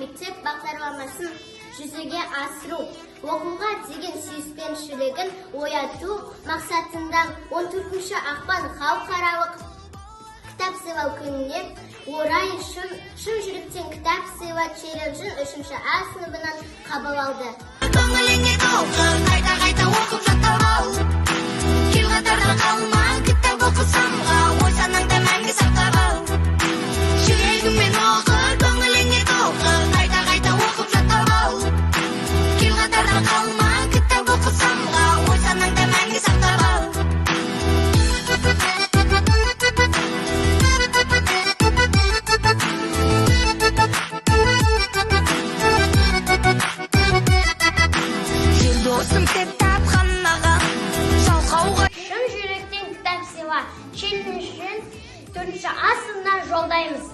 мектеп бағдарламасын жүзеге асыру, оқуға деген сүйіспеншілігін ояту мақсатында 14 ақпан халықаралық кітап сыйлау күніне орай шын жүректен кітап сыйла челленджін 3-ші А сыныбынан қабыл алды. Көңіліңе толқын, қайта оқып жаттау. Кел қатарға қалма, кітап оқысам ға, ой санаңда мәңгі сақтау. Жүрегімен оқы, көңіліңе толқын, қайта оқып жаттау. Кел қатарға қалма, кітап оқысам ға, ой санаңда мәңгі сақтау. Шын жүректен кітап сыйла челленджін 4-ші А сыныбынан жолдаймыз.